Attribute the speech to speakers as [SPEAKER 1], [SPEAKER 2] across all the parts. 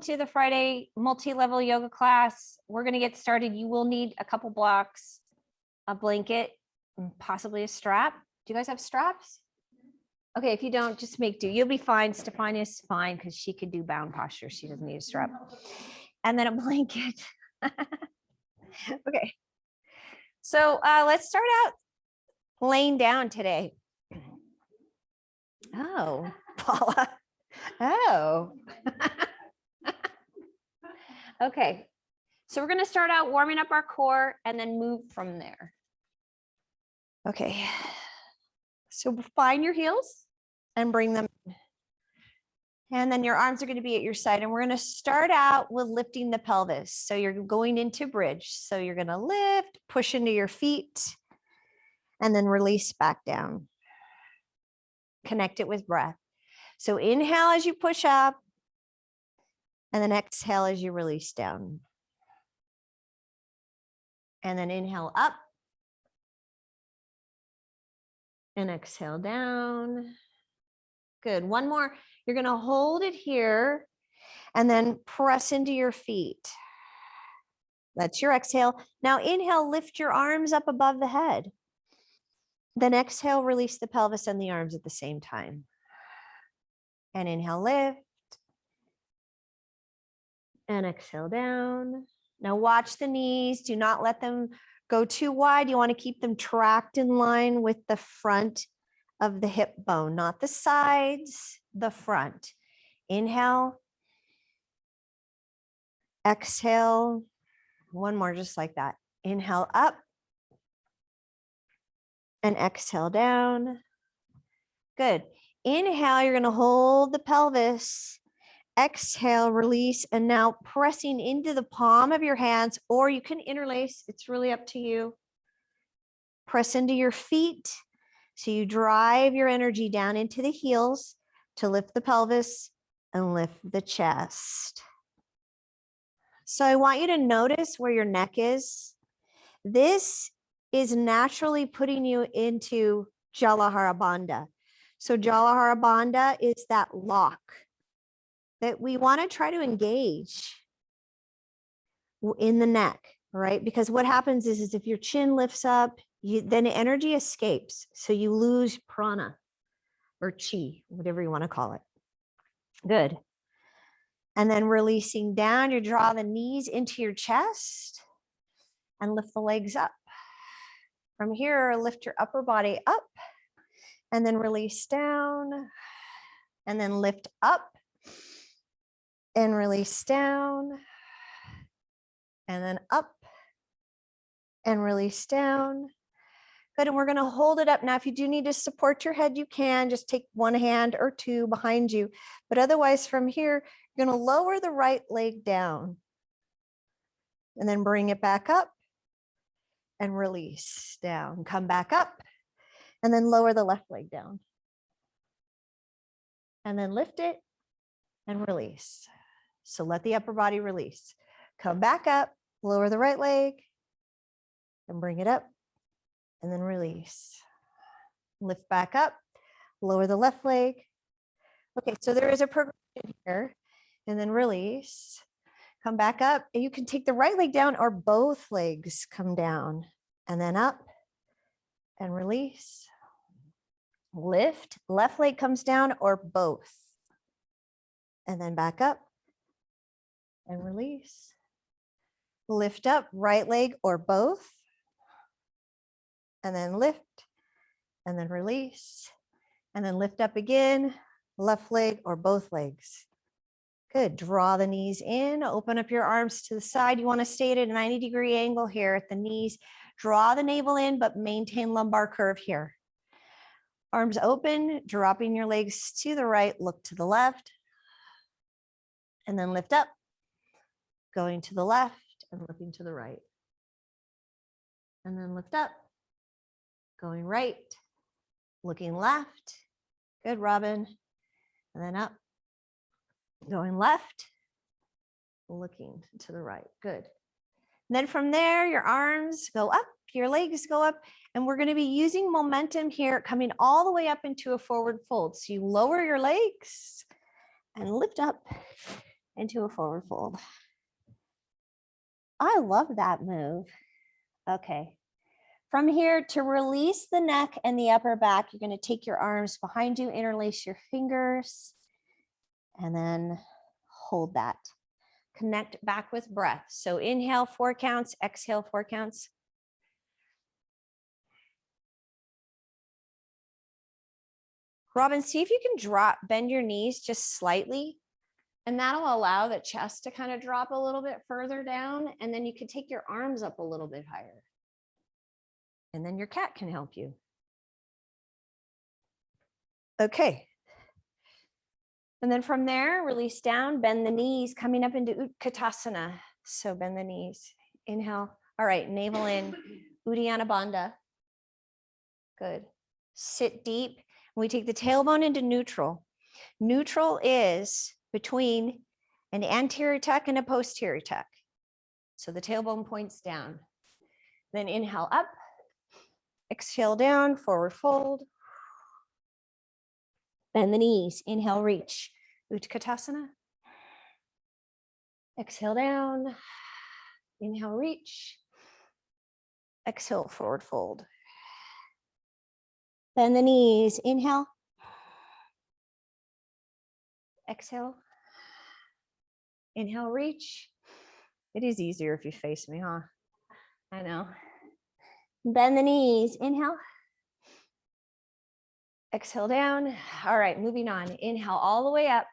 [SPEAKER 1] to the Friday multi-level yoga class. We're going to get started. You will need a couple blocks, a blanket, and possibly a strap. Do you guys have straps? Okay, if you don't, just make do. You'll be fine. Stefania's fine because she could do bound posture. She doesn't need a strap. And then a blanket. Okay. So let's start out laying down today. Oh, Paula. Oh. Okay. So we're going to start out warming up our core and then move from there. Okay. So find your heels and bring them in. And then your arms are going to be at your side. And we're going to start out with lifting the pelvis. So you're going into bridge. So you're going to lift, push into your feet, and then release back down. Connect it with breath. So inhale as you push up, and then exhale as you release down. And then inhale up, and exhale down. Good. One more. You're going to hold it here and then press into your feet. That's your exhale. Now inhale, lift your arms up above the head. Then exhale, release the pelvis and the arms at the same time. And inhale, lift. And exhale down. Now watch the knees. Do not let them go too wide. You want to keep them tracked in line with the front of the hip bone, not the sides, the front. Inhale. Exhale. One more just like that. Inhale up. And exhale down. Good. Inhale, you're going to hold the pelvis. Exhale, release, and now pressing into the palm of your hands, or you can interlace. It's really up to you. Press into your feet. So you drive your energy down into the heels to lift the pelvis and lift the chest. So I want you to notice where your neck is. This is naturally putting you into Jalahara Bandha. So Jalahara Bandha is that lock that we want to try to engage in the neck, right? Because what happens is if your chin lifts up, then energy escapes. So you lose prana or chi, whatever you want to call it. Good. And then releasing down, you draw the knees into your chest and lift the legs up. From here, lift your upper body up and then release down and then lift up and release down and then up and release down. Good, and we're going to hold it up. Now, if you do need to support your head, you can just take one hand or two behind you. But otherwise from here, you're going to lower the right leg down and then bring it back up and release down. Come back up and then lower the left leg down. And then lift it and release. So let the upper body release. Come back up, lower the right leg and bring it up and then release. Lift back up, lower the left leg. Okay, so there is a progression here and then release. Come back up and you can take the right leg down or both legs come down and then up and release. Lift, left leg comes down or both and then back up and release. Lift up, right leg or both and then lift and then release and then lift up again, left leg or both legs. Good. Draw the knees in, open up your arms to the side. You want to stay at a 90-degree angle here at the knees. Draw the navel in, but maintain lumbar curve here. Arms open, dropping your legs to the right, look to the left, and then lift up, going to the left and looking to the right. And then lift up, going right, looking left. Good, Robin. And then up, going left, looking to the right. Good. And then from there, your arms go up, your legs go up, and we're going to be using momentum here, coming all the way up into a forward fold. So you lower your legs and lift up into a forward fold. I love that move. Okay. From here, to release the neck and the upper back, you're going to take your arms behind you, interlace your fingers, and then hold that. Connect back with breath. So inhale 4 counts, exhale 4 counts. Robin, see if you can bend your knees just slightly, and that'll allow the chest to kind of drop a little bit further down, and then you can take your arms up a little bit higher. And then your cat can help you. Okay. And then from there, release down, bend the knees, coming up into Utkatasana. So bend the knees, inhale. All right, navel in, Uddiyana Bandha. Good. Sit deep. We take the tailbone into neutral. Neutral is between an anterior tuck and a posterior tuck. So the tailbone points down. Then inhale up, exhale down, forward fold. Bend the knees, inhale, reach, Utkatasana. Exhale down, inhale, reach. Exhale, forward fold. Bend the knees, inhale. Exhale. Inhale, reach. It is easier if you face me, huh? I know. Bend the knees, inhale. Exhale down. All right, moving on. Inhale all the way up.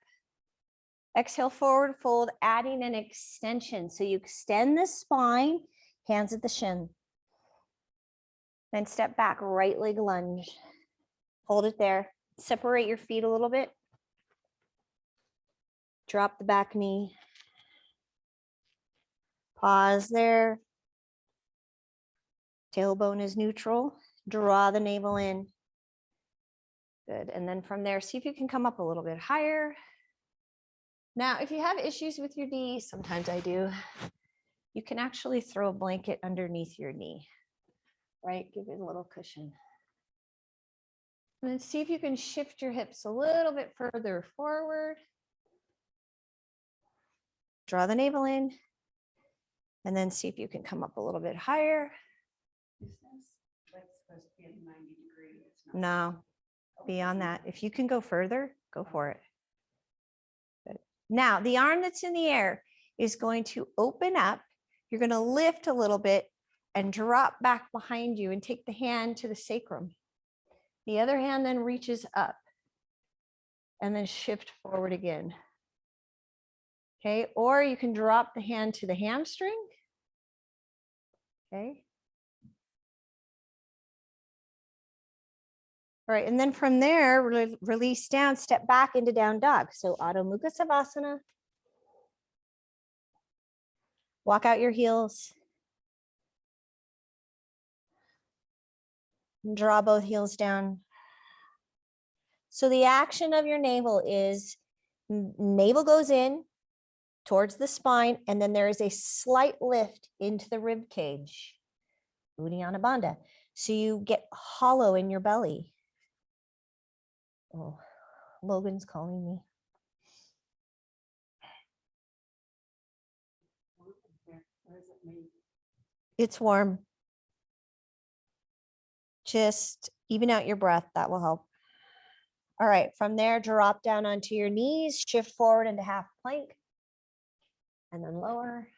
[SPEAKER 1] Exhale, forward fold, adding an extension. So you extend the spine, hands at the shin. Then step back, right leg lunge. Hold it there. Separate your feet a little bit. Drop the back knee. Pause there. Tailbone is neutral. Draw the navel in. Good. And then from there, see if you can come up a little bit higher. Now, if you have issues with your knee, sometimes I do, you can actually throw a blanket underneath your knee, right? Give it a little cushion. And then see if you can shift your hips a little bit further forward. Draw the navel in. And then see if you can come up a little bit higher.
[SPEAKER 2] Is this like supposed to be at 90 degrees?
[SPEAKER 1] No, beyond that. If you can go further, go for it. Good. Now, the arm that's in the air is going to open up. You're going to lift a little bit and drop back behind you and take the hand to the sacrum. The other hand then reaches up and then shift forward again. Okay, or you can drop the hand to the hamstring. Okay. All right, and then from there, release down, step back into down dog. So Adho Mukha Savasana. Walk out your heels. And draw both heels down. So the action of your navel is navel goes in towards the spine, and then there is a slight lift into the rib cage. Uddiyana Bandha. So you get hollow in your belly. Oh, Logan's calling me. It's warm. Just even out your breath. That will help. All right, from there, drop down onto your knees, shift forward into half plank, and then lower.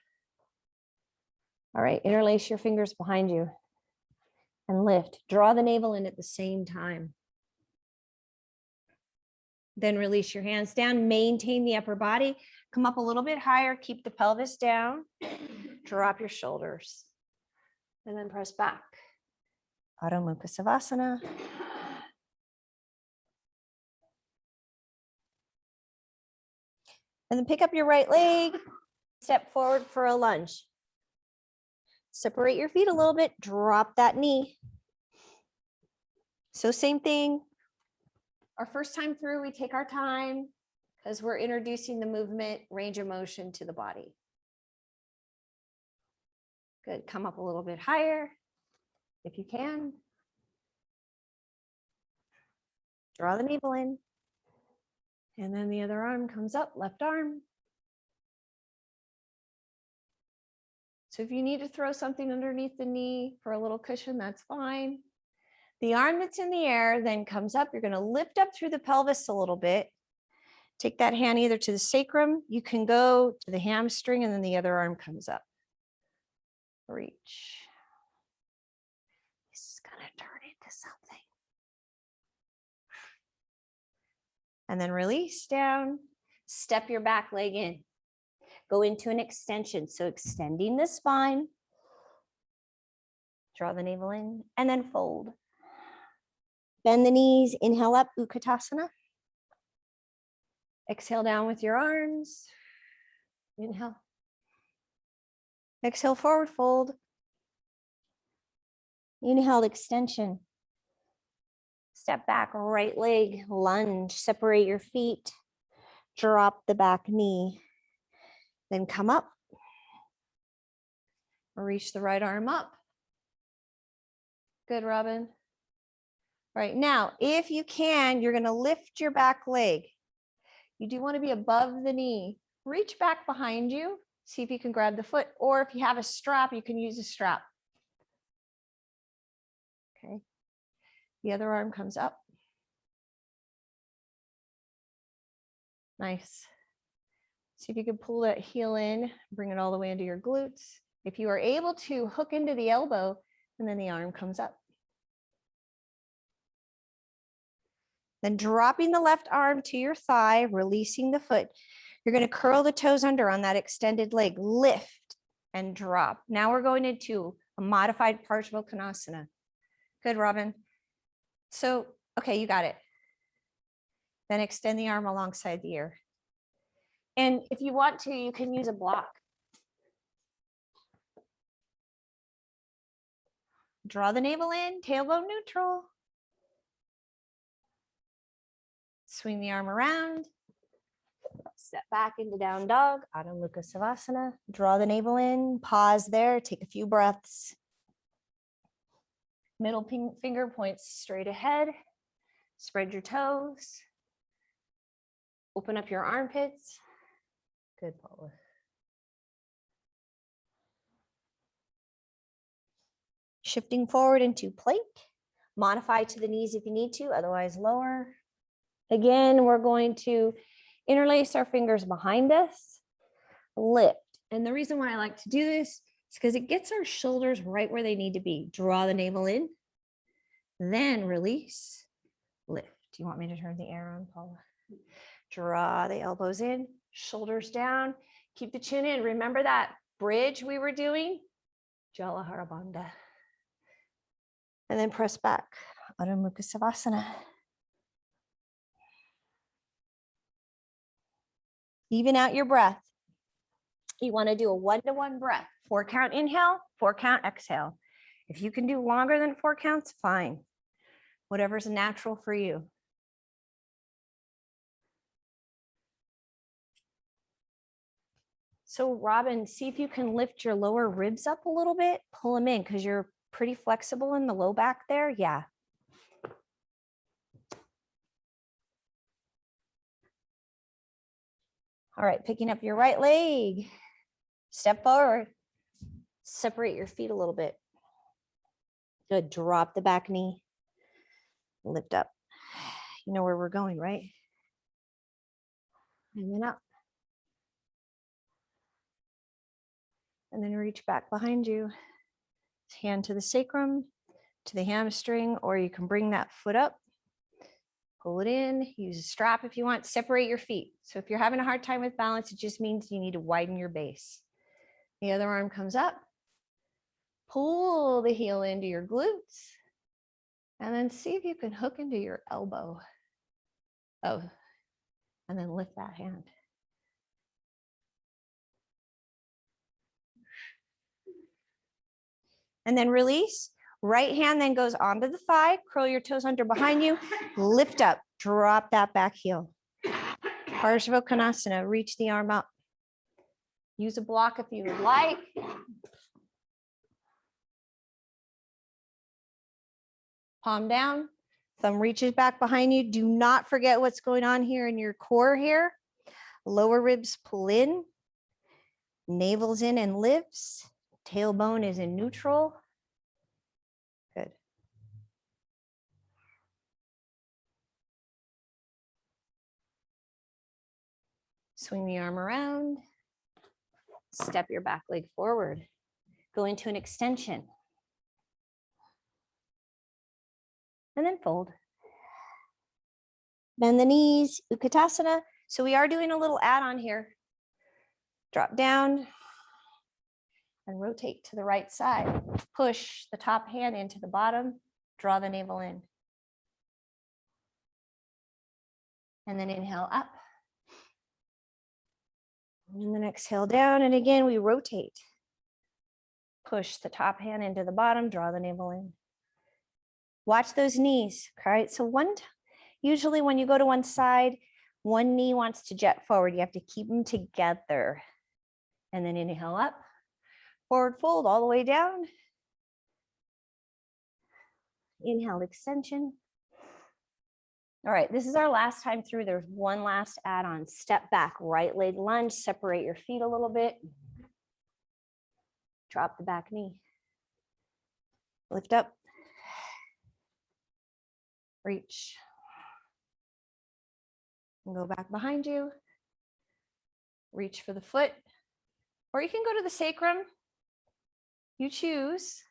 [SPEAKER 1] All right, interlace your fingers behind you and lift. Draw the navel in at the same time. Then release your hands down, maintain the upper body, come up a little bit higher, keep the pelvis down, drop your shoulders, and then press back. Adho Mukha Savasana. And then pick up your right leg, step forward for a lunge. Separate your feet a little bit, drop that knee. So same thing. Our first time through, we take our time because we're introducing the movement, range of motion to the body. Good, come up a little bit higher if you can. Draw the navel in. And then the other arm comes up, left arm. So if you need to throw something underneath the knee for a little cushion, that's fine. The arm that's in the air then comes up. You're going to lift up through the pelvis a little bit. Take that hand either to the sacrum. You can go to the hamstring, and then the other arm comes up. Reach. This is going to turn into something. And then release down. Step your back leg in. Go into an extension. So extending the spine. Draw the navel in and then fold. Bend the knees. Inhale up, Utkatasana. Exhale down with your arms. Inhale. Exhale, forward fold. Inhale, extension. Step back, right leg, lunge, separate your feet. Drop the back knee. Then come up. Reach the right arm up. Good, Robin. All right, now, if you can, you're gonna lift your back leg. You do want to be above the knee. Reach back behind you. See if you can grab the foot, or if you have a strap, you can use a strap. Okay. The other arm comes up. Nice. See if you can pull that heel in, bring it all the way into your glutes. If you are able to, hook into the elbow, and then the arm comes up. Then dropping the left arm to your thigh, releasing the foot. You're going to curl the toes under on that extended leg, lift and drop. Now we're going into a modified Parsvakonasana. Good, Robin. So, okay, you got it. Then extend the arm alongside the ear. And if you want to, you can use a block. Draw the navel in, tailbone neutral. Swing the arm around. Step back into down dog, Adho Mukha Savasana. Draw the navel in, pause there, take a few breaths. Middle finger points straight ahead. Spread your toes. Open up your armpits. Good, Paula. Shifting forward into plank. Modify to the knees if you need to, otherwise lower. Again, we're going to interlace our fingers behind us, lift. And the reason why I like to do this is because it gets our shoulders right where they need to be. Draw the navel in, then release, lift. Do you want me to turn the air on, Paula? Draw the elbows in, shoulders down, keep the chin in. Remember that bridge we were doing? Jalahara Bandha. And then press back, Adho Mukha Savasana. Even out your breath. You want to do a 1-to-1 breath. 4 count inhale, 4 count exhale. If you can do longer than 4 counts, fine. Whatever's natural for you. So Robin, see if you can lift your lower ribs up a little bit. Pull them in because you're pretty flexible in the low back there. Yeah. All right, picking up your right leg. Step forward. Separate your feet a little bit. Good. Drop the back knee. Lift up. You know where we're going, right? And then up. And then reach back behind you. Hand to the sacrum, to the hamstring, or you can bring that foot up. Pull it in, use a strap if you want, separate your feet. So if you're having a hard time with balance, it just means you need to widen your base. The other arm comes up, pull the heel into your glutes, and then see if you can hook into your elbow. Oh, and then lift that hand. And then release. Right hand then goes onto the thigh, curl your toes under behind you, lift up, drop that back heel. Parsvakonasana, reach the arm up. Use a block if you would like. Palm down, thumb reaches back behind you. Do not forget what's going on here in your core here. Lower ribs pull in, navel's in and lifts. Tailbone is in neutral. Good. Swing the arm around. Step your back leg forward. Go into an extension. And then fold. Bend the knees, Utkatasana. So we are doing a little add-on here. Drop down and rotate to the right side. Push the top hand into the bottom, draw the navel in. And then inhale up. And then exhale down. And again, we rotate. Push the top hand into the bottom, draw the navel in. Watch those knees, all right? So usually when you go to one side, one knee wants to jet forward. You have to keep them together. And then inhale up, forward fold all the way down. Inhale, extension. All right, this is our last time through. There's one last add-on. Step back, right leg lunge, separate your feet a little bit. Drop the back knee. Lift up. Reach. And go back behind you. Reach for the foot. Or you can go to the sacrum. You choose.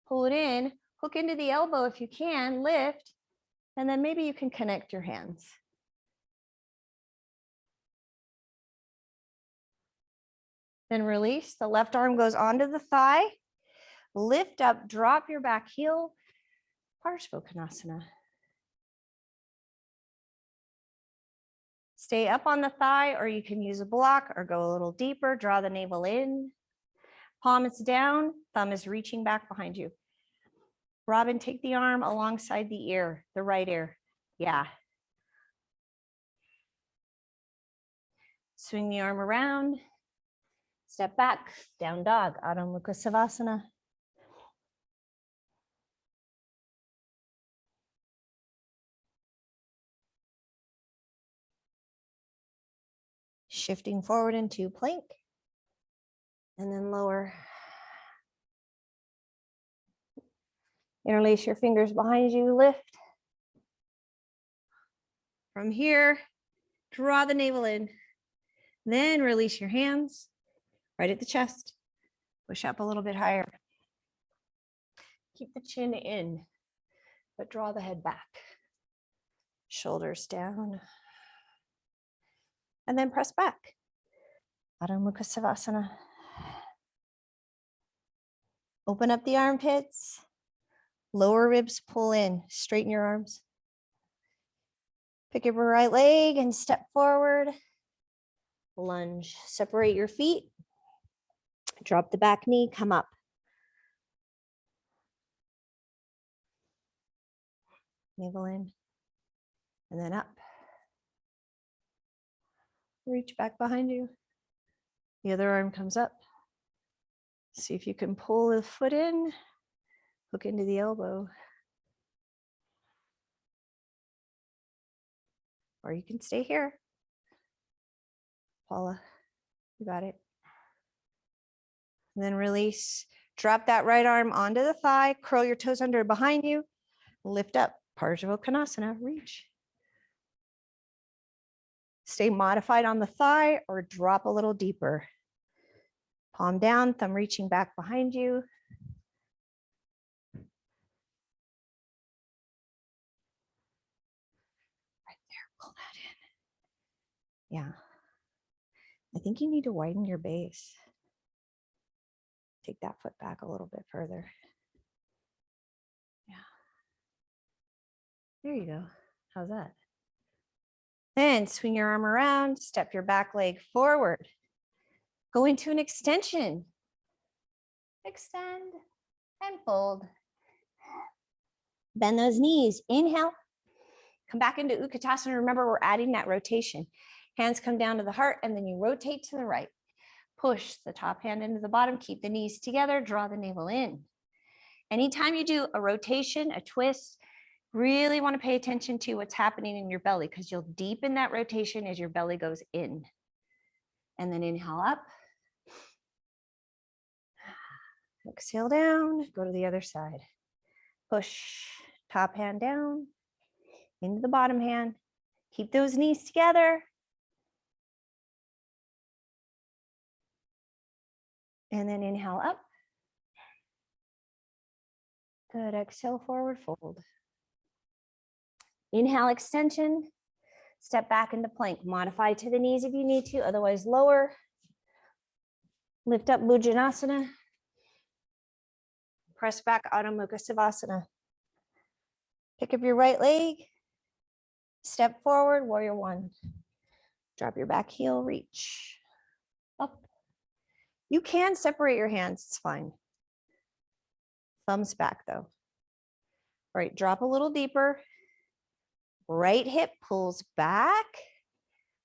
[SPEAKER 1] Pull it in. Hook into the elbow if you can. Lift. And then maybe you can connect your hands. Then release. The left arm goes onto the thigh. Lift up, drop your back heel. Parsvottanasana. Stay up on the thigh, or you can use a block or go a little deeper. Draw the navel in. Palm is down, thumb is reaching back behind you. Robin, take the arm alongside the ear, the right ear. Yeah. Swing the arm around. Step back, down dog, Adho Mukha Savasana. Shifting forward into plank. And then lower. Interlace your fingers behind you, lift. From here, draw the navel in. Then release your hands right at the chest. Push up a little bit higher. Keep the chin in, but draw the head back. Shoulders down. And then press back. Adho Mukha Savasana. Open up the armpits. Lower ribs pull in. Straighten your arms. Pick up your right leg and step forward. Lunge. Separate your feet. Drop the back knee. Come up. Navel in. And then up. Reach back behind you. The other arm comes up. See if you can pull the foot in. Hook into the elbow. Or you can stay here. Paula, you got it. And then release. Drop that right arm onto the thigh. Curl your toes under behind you. Lift up. Parsvottanasana. Reach. Stay modified on the thigh or drop a little deeper. Palm down, thumb reaching back behind you. Right there, pull that in. Yeah. I think you need to widen your base. Take that foot back a little bit further. Yeah. There you go. How's that? Then swing your arm around, step your back leg forward. Go into an extension. Extend and fold. Bend those knees. Inhale. Come back into Utkatasana. Remember, we're adding that rotation. Hands come down to the heart, and then you rotate to the right. Push the top hand into the bottom. Keep the knees together. Draw the navel in. Anytime you do a rotation, a twist, really want to pay attention to what's happening in your belly, because you'll deepen that rotation as your belly goes in. And then inhale up. Exhale down, go to the other side. Push top hand down into the bottom hand. Keep those knees together. And then inhale up. Good, exhale, forward fold. Inhale, extension. Step back into plank. Modify to the knees if you need to, otherwise lower. Lift up Bhujanasana. Press back, Adho Mukha Savasana. Pick up your right leg. Step forward, warrior one. Drop your back heel, reach up. You can separate your hands, it's fine. Thumbs back though. All right, drop a little deeper. Right hip pulls back.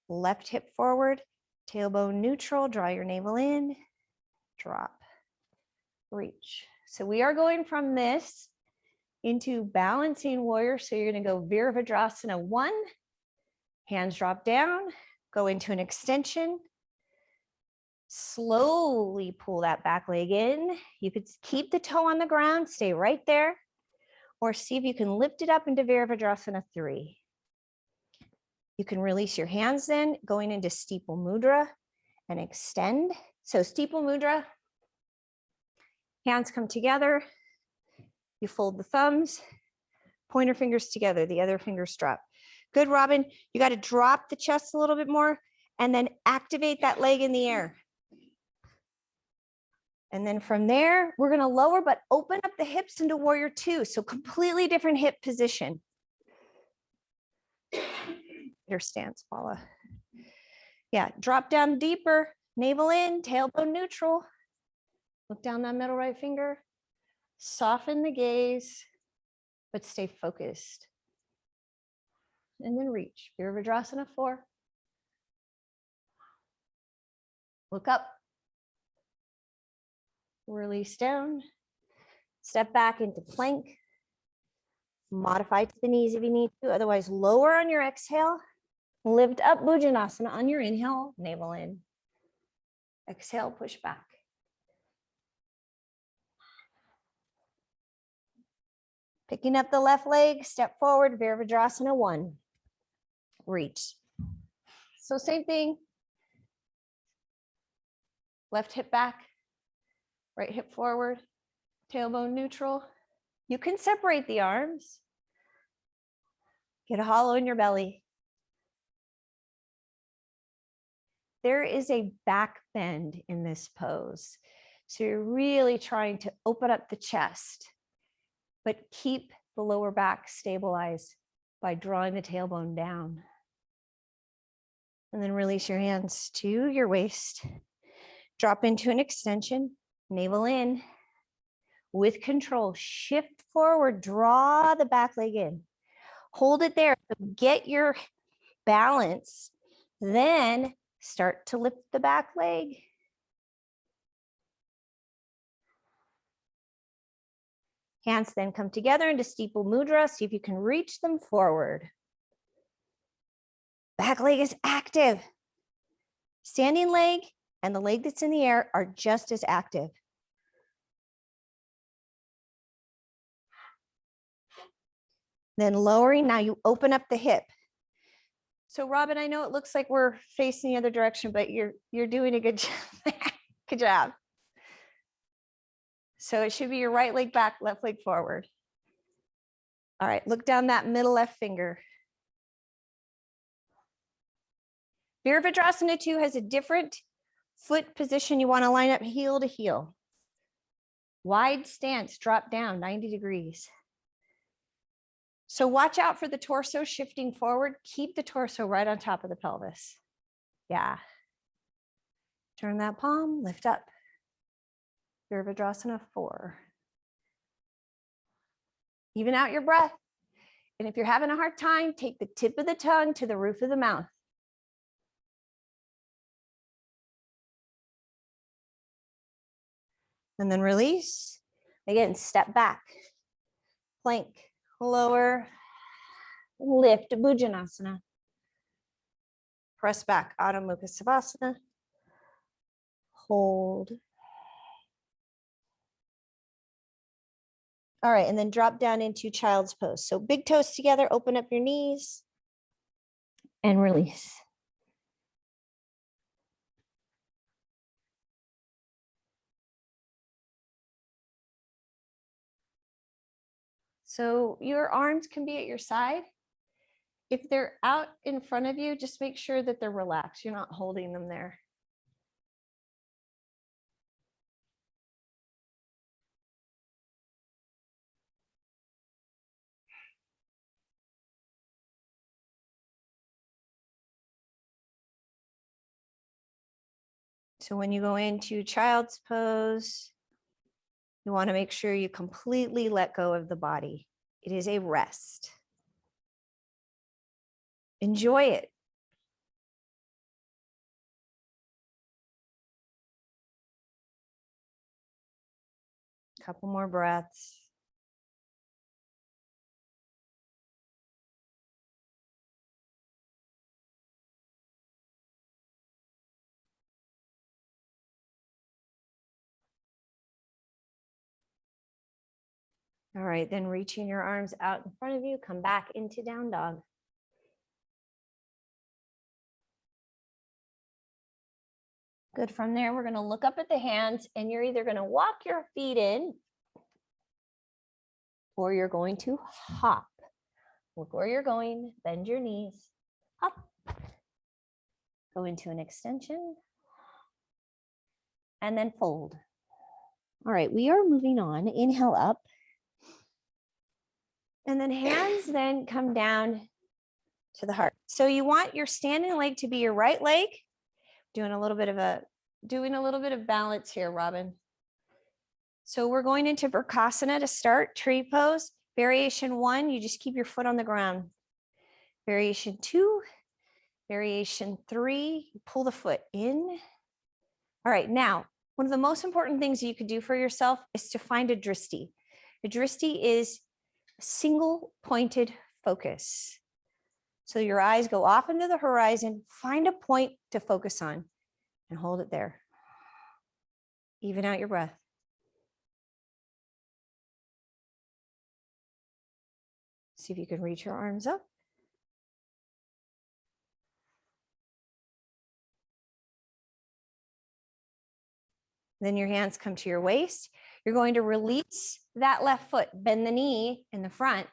[SPEAKER 1] Left hip forward. Tailbone neutral. Draw your navel in. Drop. Reach. So we are going from this into balancing warrior. So you're going to go Virabhadrasana 1. Hands drop down. Go into an extension. Slowly pull that back leg in. You could keep the toe on the ground. Stay right there. Or see if you can lift it up into Virabhadrasana 3. You can release your hands then, going into steeple mudra and extend. So steeple mudra, hands come together. You fold the thumbs, pointer fingers together, the other fingers drop. Good, Robin. You got to drop the chest a little bit more and then activate that leg in the air. And then from there, we're going to lower, but open up the hips into warrior 2. So completely different hip position. Your stance, Paula. Yeah, drop down deeper, navel in, tailbone neutral. Look down that middle right finger. Soften the gaze, but stay focused. And then reach. Virabhadrasana 4. Look up. Release down. Step back into plank. Modify to the knees if you need to. Otherwise, lower on your exhale. Lift up Bhujanasana on your inhale, navel in. Exhale, push back. Picking up the left leg, step forward, Virabhadrasana 1. Reach. So same thing. Left hip back, right hip forward, tailbone neutral. You can separate the arms. Get a hollow in your belly. There is a back bend in this pose. So you're really trying to open up the chest, but keep the lower back stabilized by drawing the tailbone down. And then release your hands to your waist. Drop into an extension, navel in. With control, shift forward, draw the back leg in. Hold it there, get your balance. Then start to lift the back leg. Hands then come together into steeple mudra. See if you can reach them forward. Back leg is active. Standing leg and the leg that's in the air are just as active. Then lowering, now you open up the hip. So Robin, I know it looks like we're facing the other direction, but you're doing a good job. Good job. So it should be your right leg back, left leg forward. All right, look down that middle left finger. Virabhadrasana 2 has a different foot position. You want to line up heel to heel. Wide stance, drop down 90 degrees. So watch out for the torso shifting forward. Keep the torso right on top of the pelvis. Yeah. Turn that palm, lift up. Virabhadrasana 4. Even out your breath. And if you're having a hard time, take the tip of the tongue to the roof of the mouth. And then release. Again, step back. Plank, lower, lift, Bhujanasana. Press back, Adho Mukha Savasana. Hold. All right, and then drop down into child's pose. So big toes together, open up your knees and release. So your arms can be at your side. If they're out in front of you, just make sure that they're relaxed. You're not holding them there. So when you go into child's pose, you want to make sure you completely let go of the body. It is a rest. Enjoy it. Couple more breaths. All right, then reaching your arms out in front of you, come back into down dog. Good. From there, we're going to look up at the hands and you're either going to walk your feet in or you're going to hop. Look where you're going, bend your knees, hop. Go into an extension and then fold. All right, we are moving on. Inhale up. And then hands then come down to the heart. So you want your standing leg to be your right leg. Doing a little bit of balance here, Robin. So we're going into Vrksasana to start, tree pose. Variation 1, you just keep your foot on the ground. Variation 2, variation 3, you pull the foot in. All right, now, one of the most important things you could do for yourself is to find a dristi. A dristi is a single pointed focus. So your eyes go off into the horizon, find a point to focus on and hold it there. Even out your breath. See if you can reach your arms up. Then your hands come to your waist. You're going to release that left foot, bend the knee in the front,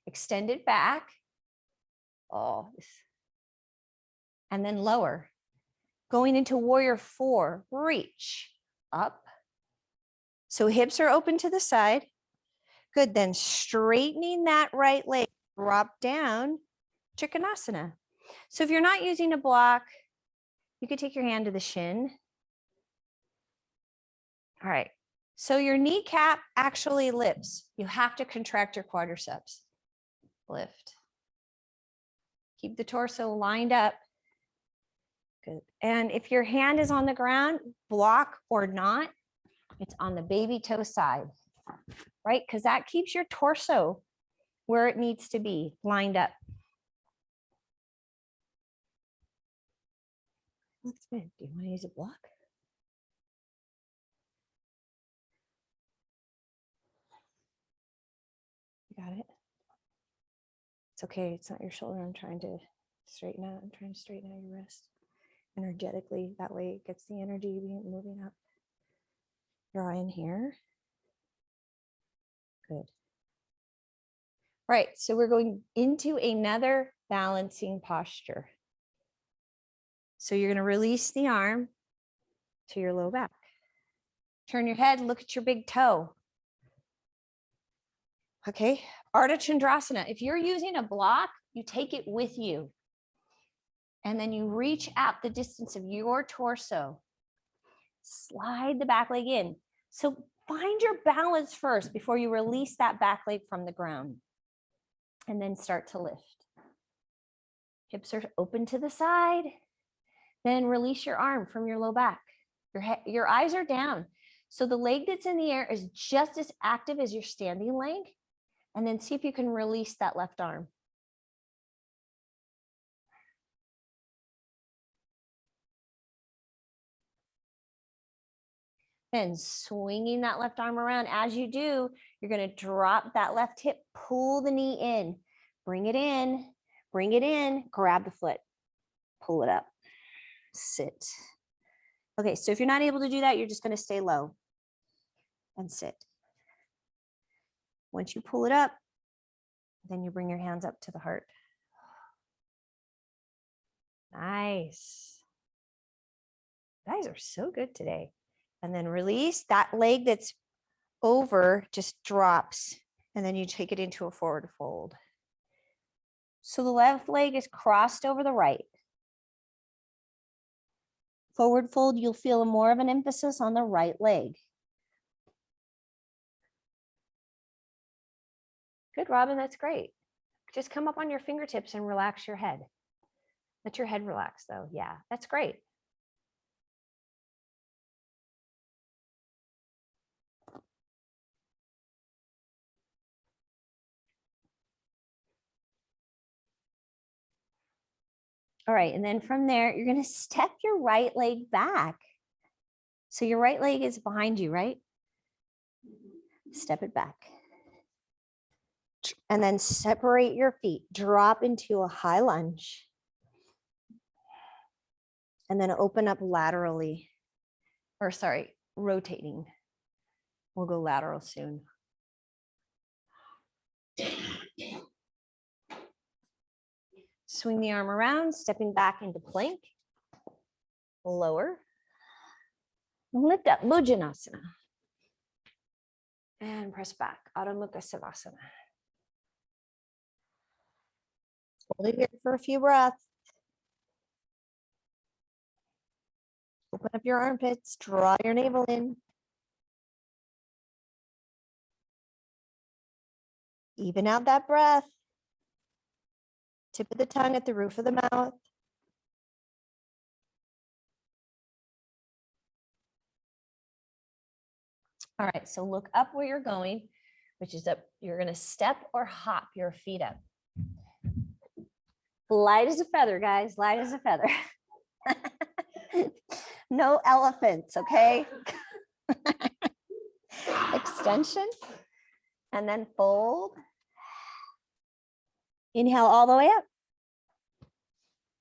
[SPEAKER 1] extend it back. And then lower. Going into warrior 4, reach up. So hips are open to the side. Good, then straightening that right leg, drop down, Trikonasana. So if you're not using a block, you could take your hand to the shin. All right, so your kneecap actually lifts. You have to contract your quadriceps. Lift. Keep the torso lined up. Good. And if your hand is on the ground, block or not, it's on the baby toe side, right? Because that keeps your torso where it needs to be, lined up. Looks good. Do you want to use a block? You got it? It's okay. It's not your shoulder. I'm trying to straighten out. I'm trying to straighten out your wrist energetically. That way it gets the energy moving up. Draw in here. Good. Right. So we're going into another balancing posture. So you're going to release the arm to your low back. Turn your head, look at your big toe. Okay, Ardha Chandrasana. If you're using a block, you take it with you. And then you reach out the distance of your torso. Slide the back leg in. So find your balance first before you release that back leg from the ground. And then start to lift. Hips are open to the side. Then release your arm from your low back. Your eyes are down. So the leg that's in the air is just as active as your standing leg. And then see if you can release that left arm. And swinging that left arm around. As you do, you're going to drop that left hip, pull the knee in, bring it in, grab the foot, pull it up, sit. Okay, so if you're not able to do that, you're just going to stay low and sit. Once you pull it up, then you bring your hands up to the heart. Nice. You guys are so good today. And then release. That leg that's over just drops, and then you take it into a forward fold. So the left leg is crossed over the right. Forward fold, you'll feel more of an emphasis on the right leg. Good, Robin, that's great. Just come up on your fingertips and relax your head. Let your head relax though. Yeah, that's great. All right, and then from there, you're going to step your right leg back. So your right leg is behind you, right? Step it back. And then separate your feet. Drop into a high lunge. And then open up laterally. Or sorry, rotating. We'll go lateral soon. Swing the arm around, stepping back into plank. Lower. Lift up, Bhujanasana. And press back, Adho Mukha Savasana. Hold it here for a few breaths. Open up your armpits, draw your navel in. Even out that breath. Tip of the tongue at the roof of the mouth. All right, so look up where you're going, which is up. You're going to step or hop your feet up. Light as a feather, guys, light as a feather. No elephants, okay? Extension, and then fold. Inhale all the way up.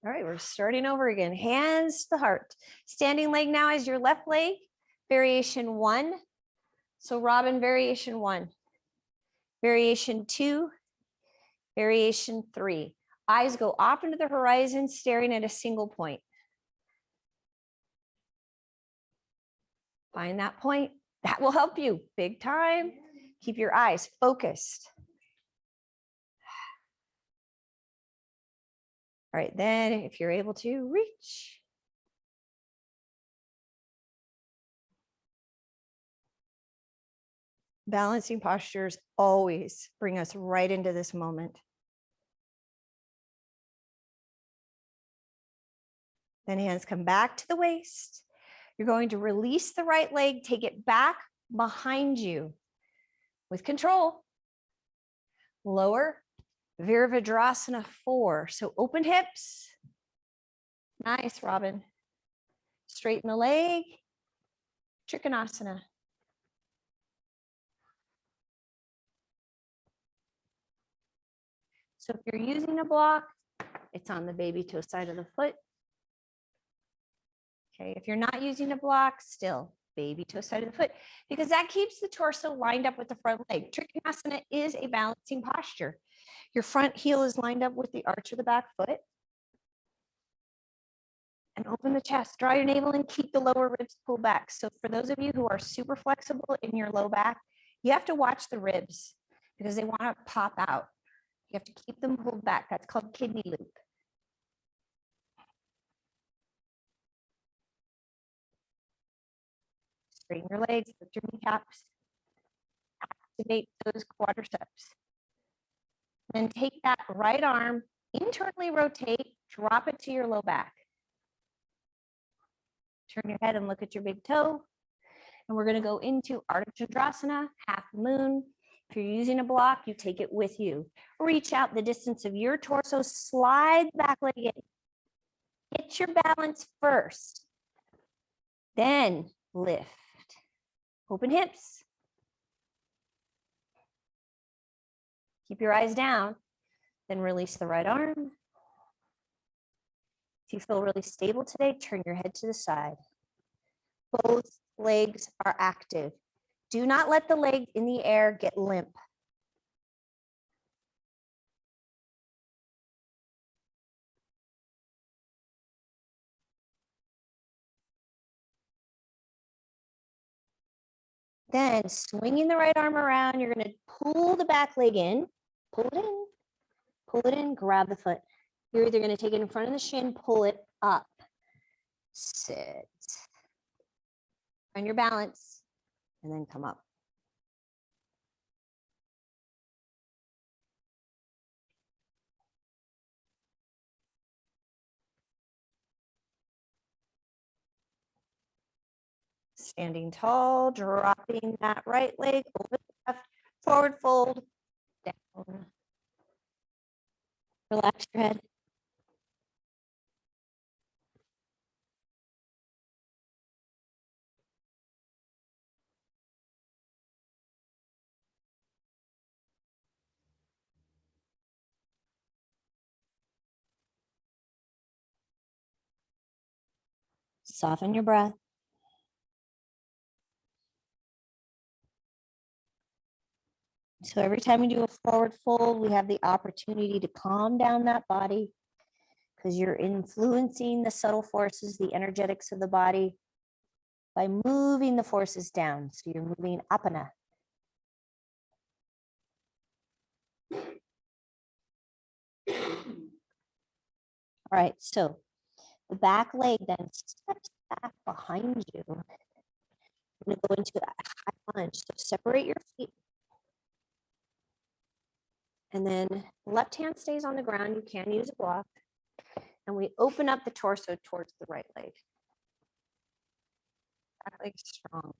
[SPEAKER 1] All right, we're starting over again. Hands to the heart. Standing leg now is your left leg, variation 1. So Robin, variation 1. Variation 2. Variation 3. Eyes go off into the horizon, staring at a single point. Find that point. That will help you big time. Keep your eyes focused. All right, then if you're able to reach. Balancing postures always bring us right into this moment. Then hands come back to the waist. You're going to release the right leg, take it back behind you with control. Lower, Virabhadrasana 4. So open hips. Nice, Robin. Straighten the leg. Trikonasana. So if you're using a block, it's on the baby toe side of the foot. Okay, if you're not using a block, still baby toe side of the foot, because that keeps the torso lined up with the front leg. Trikonasana is a balancing posture. Your front heel is lined up with the arch of the back foot. And open the chest, draw your navel and keep the lower ribs pulled back. So for those of you who are super flexible in your low back, you have to watch the ribs because they want to pop out. You have to keep them pulled back. That's called kidney loop. Straighten your legs, lift your kneecaps. Activate those quadriceps. Then take that right arm, internally rotate, drop it to your low back. Turn your head and look at your big toe. And we're going to go into Ardha Chandrasana, half moon. If you're using a block, you take it with you. Reach out the distance of your torso, slide the back leg in. Get your balance first. Then lift. Open hips. Keep your eyes down. Then release the right arm. If you feel really stable today, turn your head to the side. Both legs are active. Do not let the leg in the air get limp. Then swinging the right arm around, you're going to pull the back leg in, pull it in, grab the foot. You're either going to take it in front of the shin, pull it up, sit, find your balance, and then come up. Standing tall, dropping that right leg over the left, forward fold, down. Relax your head. Soften your breath. So every time we do a forward fold, we have the opportunity to calm down that body because you're influencing the subtle forces, the energetics of the body by moving the forces down. So you're moving apana. All right, so the back leg then steps back behind you. We're going to go into that high lunge. So separate your feet. And then left hand stays on the ground. You can use a block. And we open up the torso towards the right leg. Back leg strong.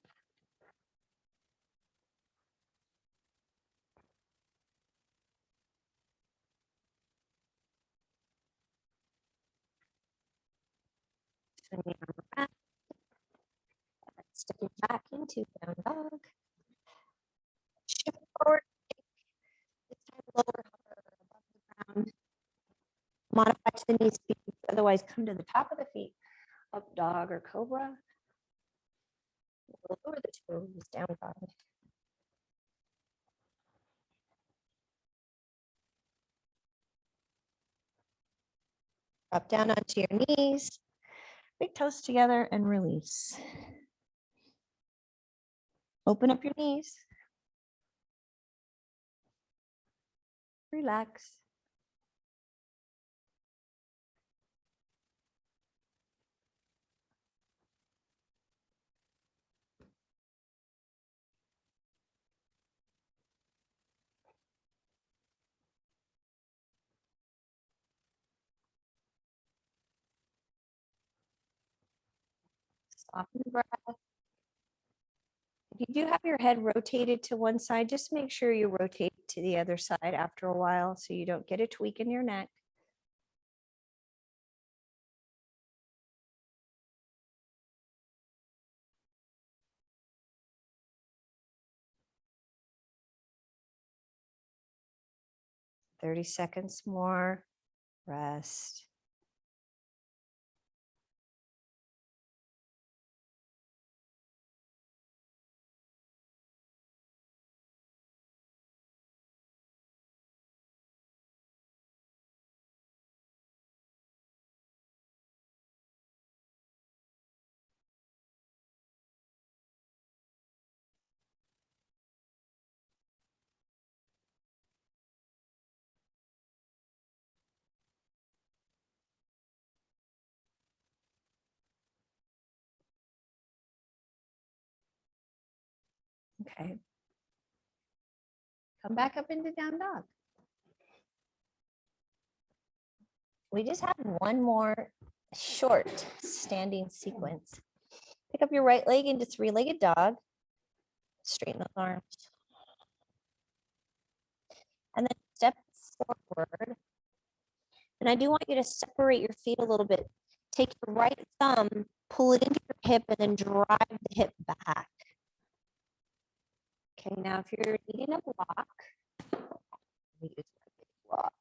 [SPEAKER 1] Swing the arm around. Stepping back into down dog. Shift forward. This time lower, hover above the ground. Modify to the knees, otherwise come to the top of the feet. Up dog or cobra. Lower the toes, down dog. Drop down onto your knees. Big toes together and release. Open up your knees. Relax. Soften the breath. If you do have your head rotated to one side, just make sure you rotate to the other side after a while so you don't get a tweak in your neck. "30 seconds more, rest." Okay. Come back up into down dog. We just have one more short standing sequence. Pick up your right leg into three-legged dog. Straighten those arms. And then step forward. And I do want you to separate your feet a little bit. Take your right thumb, pull it into your hip, and then drive the hip back. Okay, now if you're needing a block, let me use my big block.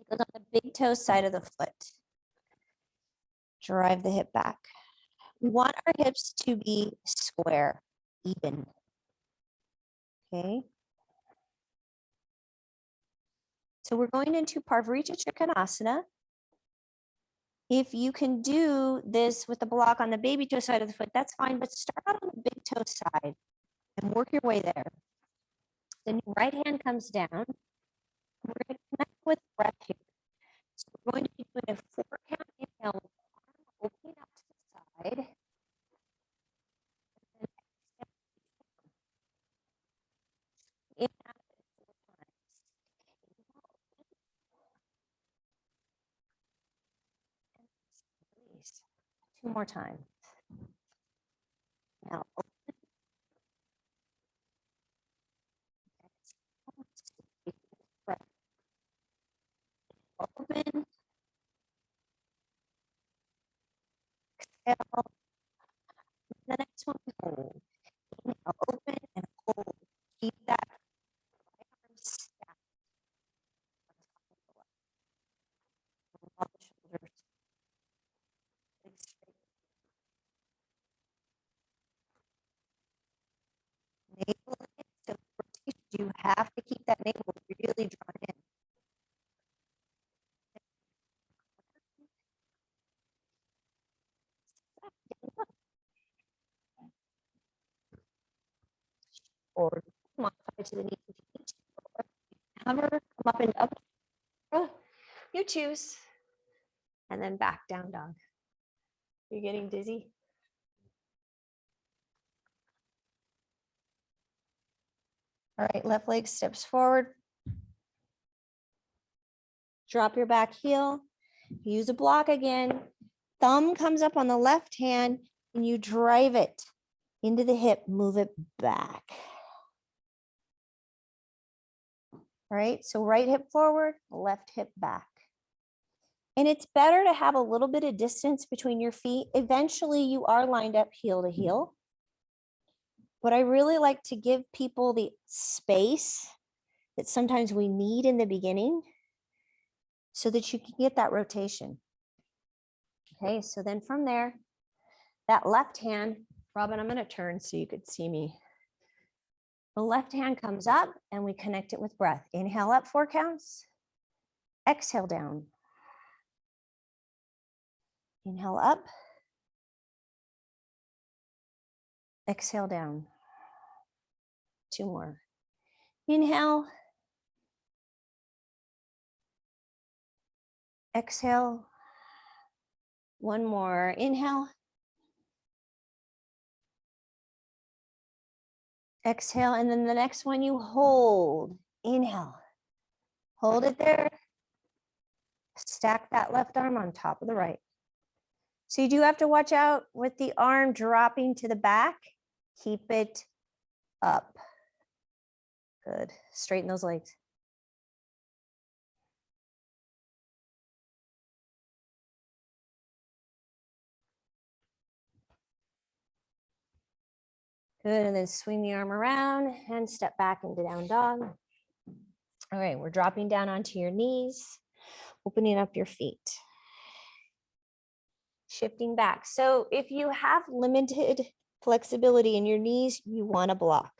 [SPEAKER 1] It goes on the big toe side of the foot. Drive the hip back. We want our hips to be square, even. Okay. So we're going into Trikonasana. If you can do this with the block on the baby toe side of the foot, that's fine, but start out on the big toe side and work your way there. Then your right hand comes down. We're going to connect with breath here. So we're going to be doing a 4 count inhale, opening out to the side. In and out 4 times. Release. 2 more times. Now open. Breath. Open. Exhale. The next one, hold. Inhale, open and hold. Keep that right arm stacked on top of the shoulders. Legs straight. Navel in. So you have to keep that navel really drawn in. Or modify to the knees if you need to. Hover, come up and up. You choose. And then back down dog. You're getting dizzy? All right, left leg steps forward. Drop your back heel. Use a block again. Thumb comes up on the left hand and you drive it into the hip, move it back. All right, so right hip forward, left hip back. And it's better to have a little bit of distance between your feet. Eventually you are lined up heel to heel. But I really like to give people the space that sometimes we need in the beginning so that you can get that rotation. Okay, so then from there, that left hand, Robin, I'm going to turn so you could see me. The left hand comes up and we connect it with breath. Inhale up 4 counts. Exhale down. Inhale up. Exhale down. 2 more. Inhale. Exhale. 1 more. Inhale. Exhale. And then the next one you hold. Inhale. Hold it there. Stack that left arm on top of the right. So you do have to watch out with the arm dropping to the back. Keep it up. Good. Straighten those legs. Good, and then swing the arm around and step back into down dog. All right, we're dropping down onto your knees, opening up your feet. Shifting back. So if you have limited flexibility in your knees, you want to block.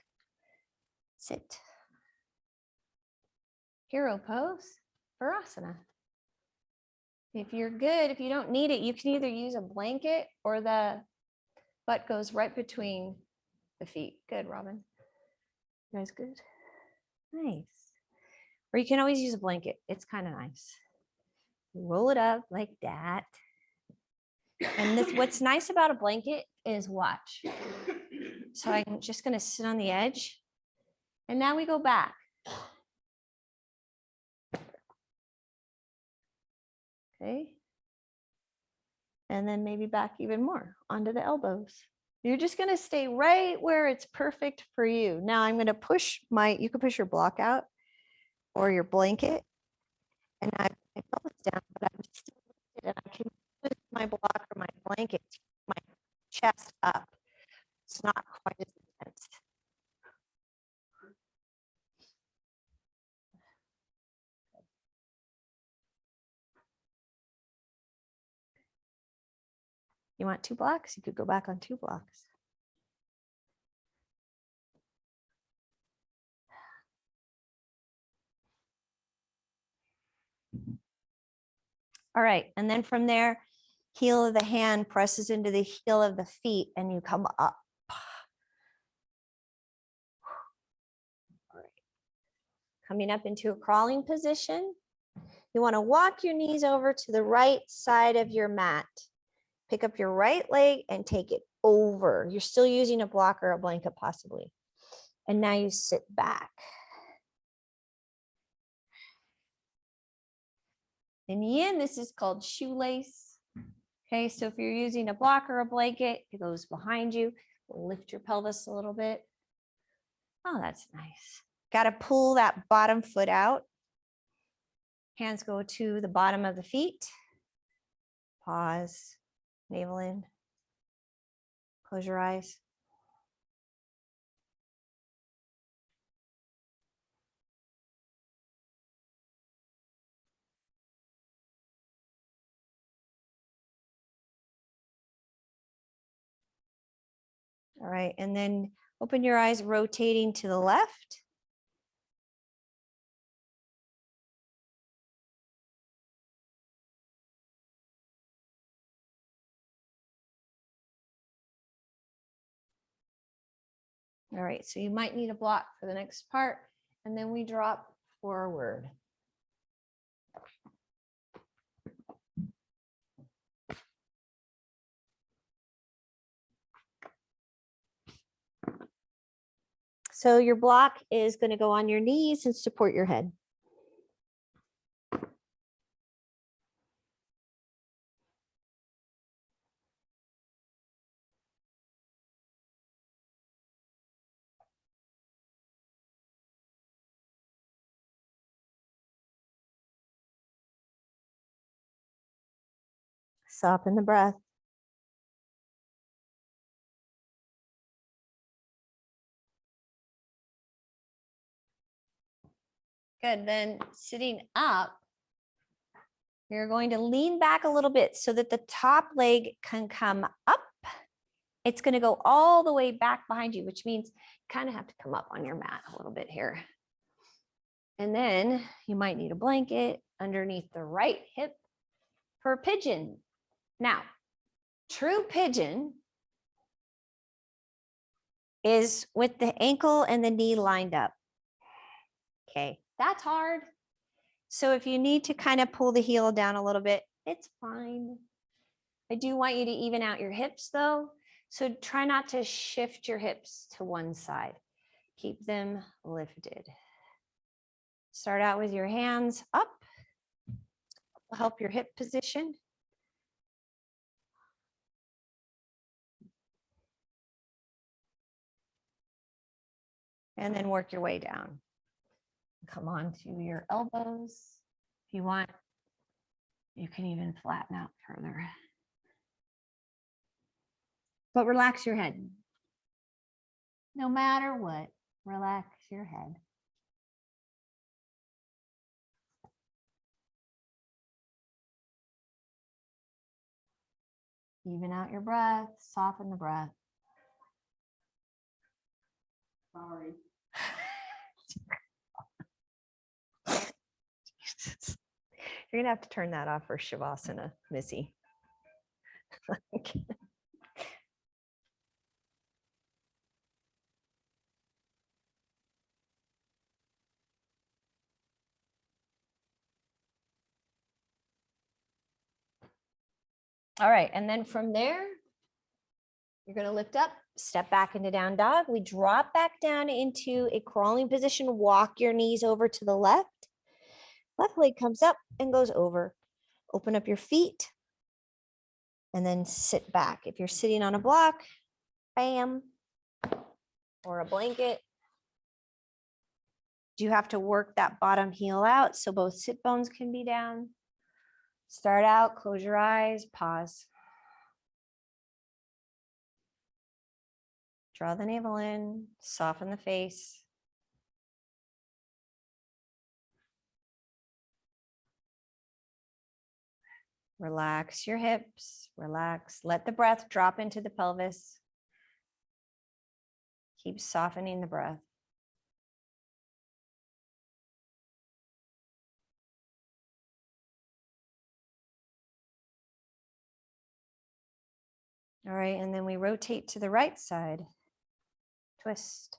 [SPEAKER 1] Sit. Hero pose, Virasana. If you're good, if you don't need it, you can either use a blanket or the butt goes right between the feet. Good, Robin. You guys good? Nice. Or you can always use a blanket. It's kind of nice. Roll it up like that. And this, what's nice about a blanket is watch. So I'm just going to sit on the edge. And now we go back. Okay. And then maybe back even more onto the elbows. You're just going to stay right where it's perfect for you. Now I'm going to push you can push your block out or your blanket. And I my pelvis down, but I'm still lifted and I can use my block or my blanket to keep my chest up. It's not quite as You want 2 blocks? You could go back on 2 blocks. All right, and then from there, heel of the hand presses into the heel of the feet and you come up. All right. Coming up into a crawling position. You want to walk your knees over to the right side of your mat. Pick up your right leg and take it over. You're still using a block or a blanket possibly. And now you sit back. In the end, this is called shoelace. Okay, so if you're using a block or a blanket, it goes behind you. Lift your pelvis a little bit. Oh, that's nice. Got to pull that bottom foot out. Hands go to the bottom of the feet. Pause, navel in. Close your eyes. All right, and then open your eyes, rotating to the left. All right, so you might need a block for the next part, and then we drop forward. So your block is going to go on your knees and support your head. Soften the breath. Good, then sitting up, you're going to lean back a little bit so that the top leg can come up. It's going to go all the way back behind you, which means you kind of have to come up on your mat a little bit here. And then you might need a blanket underneath the right hip for pigeon. Now, true pigeon is with the ankle and the knee lined up. Okay, that's hard. So if you need to kind of pull the heel down a little bit, it's fine. I do want you to even out your hips though. So try not to shift your hips to one side. Keep them lifted. Start out with your hands up. Help your hip position. And then work your way down. Come on to your elbows. If you want, you can even flatten out further. But relax your head. No matter what, relax your head. Even out your breath, soften the breath.
[SPEAKER 2] Sorry.
[SPEAKER 1] You're gonna have to turn that off for Shavasana, Missy. All right, and then from there, you're gonna lift up, step back into down dog. We drop back down into a crawling position, walk your knees over to the left. Left leg comes up and goes over. Open up your feet and then sit back. If you're sitting on a block, bam, or a blanket, you have to work that bottom heel out so both sit bones can be down. Start out, close your eyes, pause. Draw the navel in, soften the face. Relax your hips, relax. Let the breath drop into the pelvis. Keep softening the breath. All right, and then we rotate to the right side. Twist.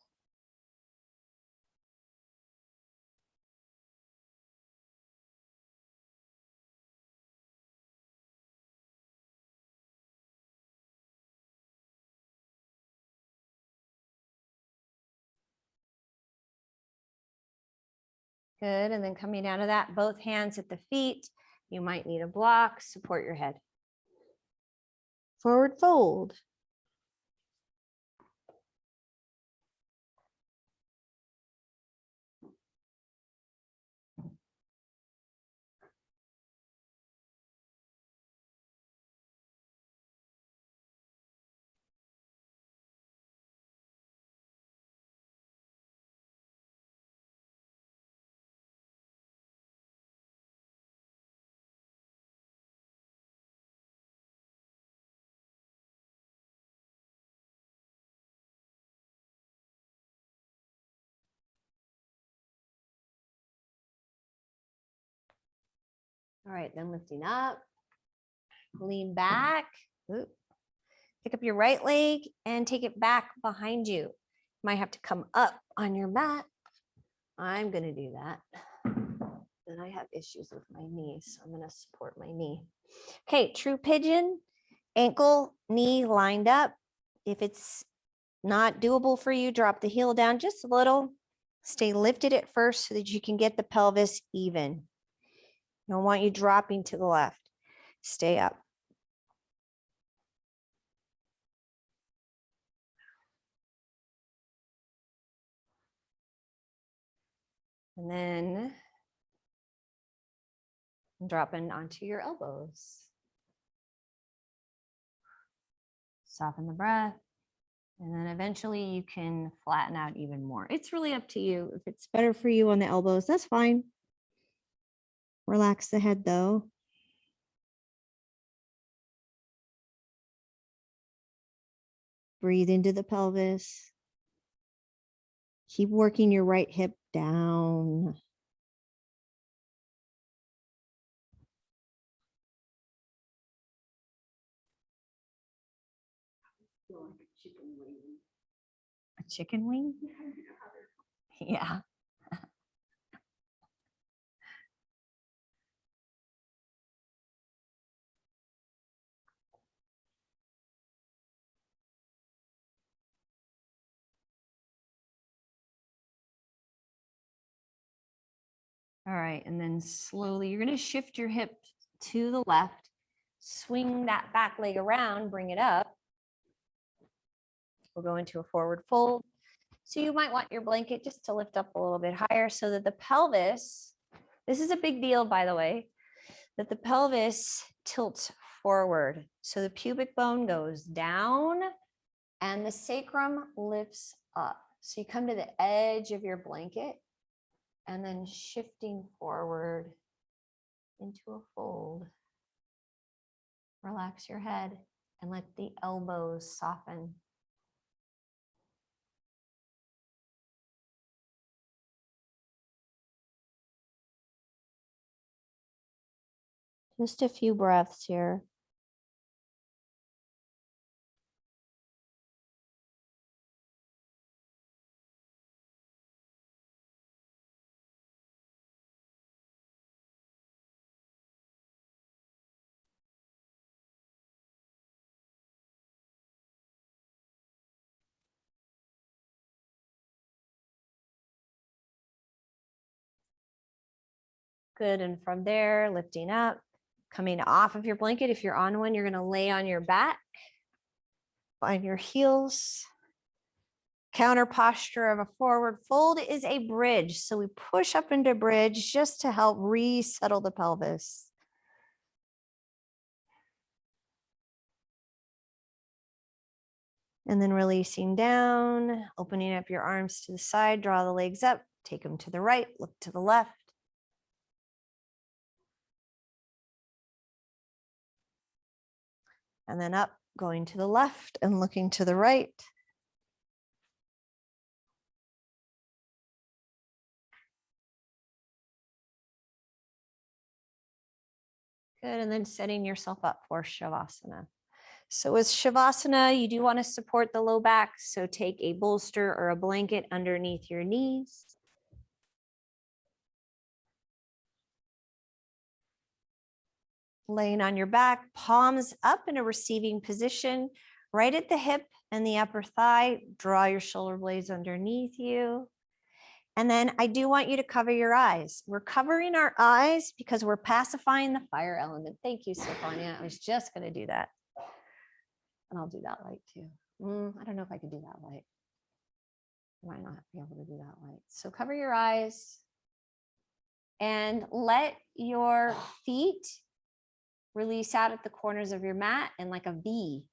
[SPEAKER 1] Good, and then coming down to that, both hands at the feet. You might need a block, support your head. Forward fold. All right, then lifting up, lean back. Ooh. Pick up your right leg and take it back behind you. You might have to come up on your mat. I'm going to do that. And I have issues with my knees, so I'm going to support my knee. Okay, true pigeon, ankle, knee lined up. If it's not doable for you, drop the heel down just a little. Stay lifted at first so that you can get the pelvis even. I don't want you dropping to the left. Stay up. And then dropping onto your elbows. Soften the breath. And then eventually you can flatten out even more. It's really up to you. If it's better for you on the elbows, that's fine. Relax the head though. Breathe into the pelvis. Keep working your right hip down.
[SPEAKER 2] Feel like a chicken wing.
[SPEAKER 1] A chicken wing? Yeah. All right, and then slowly you're going to shift your hip to the left, swing that back leg around, bring it up. We'll go into a forward fold. So you might want your blanket just to lift up a little bit higher so that the pelvis, this is a big deal, by the way, that the pelvis tilts forward. So the pubic bone goes down and the sacrum lifts up. So you come to the edge of your blanket and then shifting forward into a fold. Relax your head and let the elbows soften. Just a few breaths here. Good, and from there, lifting up, coming off of your blanket. If you're on one, you're gonna lay on your back, find your heels. Counter posture of a forward fold is a bridge. So we push up into bridge just to help resettle the pelvis. And then releasing down, opening up your arms to the side, draw the legs up, take them to the right, look to the left. And then up, going to the left and looking to the right. Good, and then setting yourself up for Shavasana. So with Shavasana, you do want to support the low back. So take a bolster or a blanket underneath your knees. Laying on your back, palms up in a receiving position, right at the hip and the upper thigh. Draw your shoulder blades underneath you. And then I do want you to cover your eyes. We're covering our eyes because we're pacifying the fire element. Thank you, Sophia. I was just going to do that. And I'll do that light too. I don't know if I could do that light. I might not be able to do that light. So cover your eyes and let your feet release out at the corners of your mat in like a V.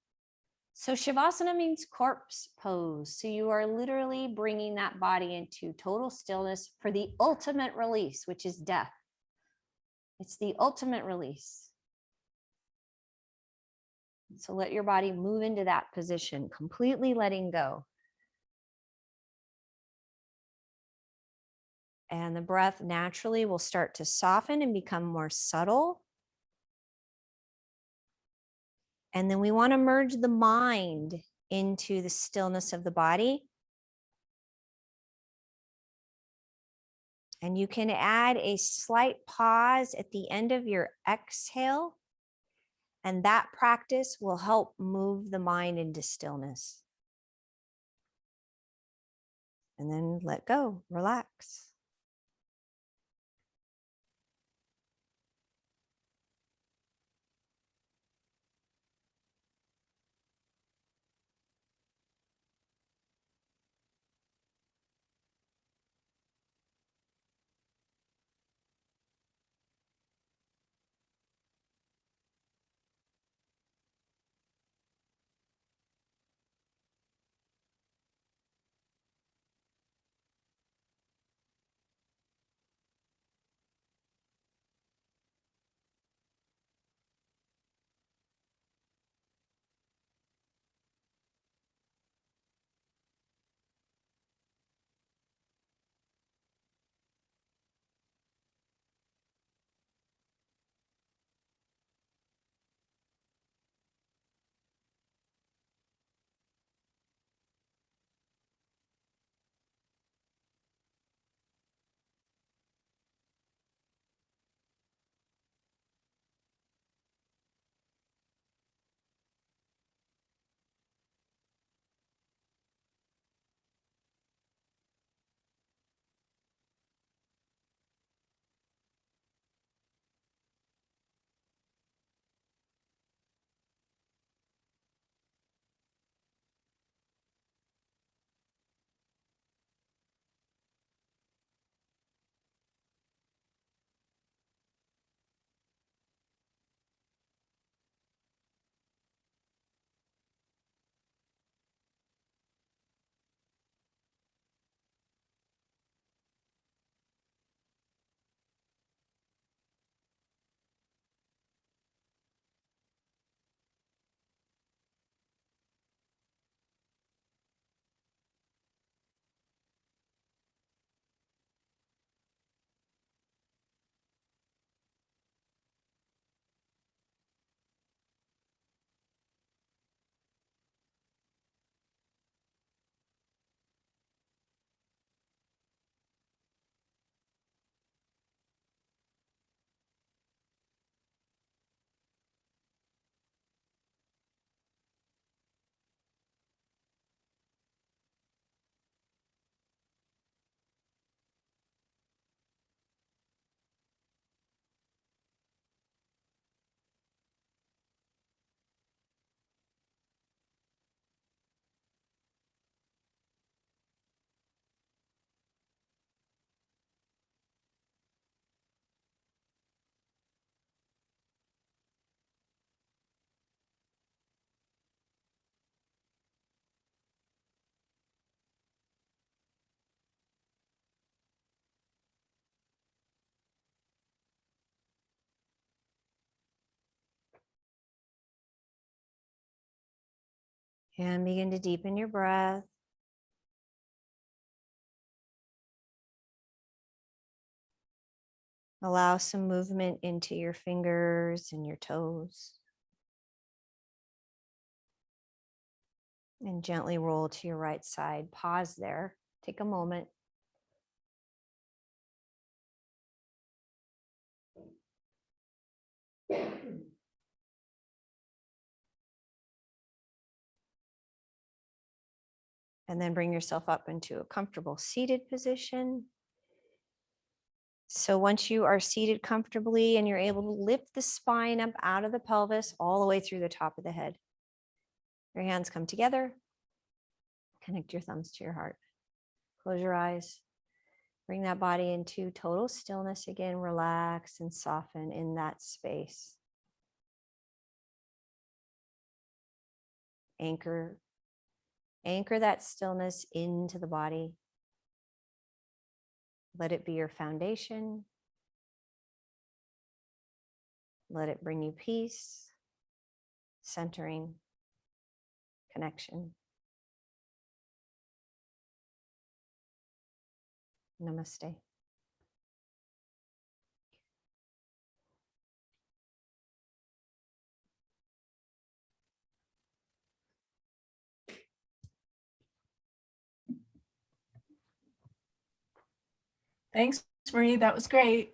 [SPEAKER 1] So Shavasana means corpse pose. So you are literally bringing that body into total stillness for the ultimate release, which is death. It's the ultimate release. So let your body move into that position, completely letting go. And the breath naturally will start to soften and become more subtle. And then we want to merge the mind into the stillness of the body. And you can add a slight pause at the end of your exhale. And that practice will help move the mind into stillness. And then let go, relax. And begin to deepen your breath. Allow some movement into your fingers and your toes. And gently roll to your right side. Pause there. Take a moment. And then bring yourself up into a comfortable seated position. So once you are seated comfortably and you're able to lift the spine up out of the pelvis all the way through the top of the head. Your hands come together. Connect your thumbs to your heart. Close your eyes. Bring that body into total stillness again. Relax and soften in that space. Anchor that stillness into the body. Let it be your foundation. Let it bring you peace, centering, connection. Namaste.
[SPEAKER 3] Thanks, Marie. That was great.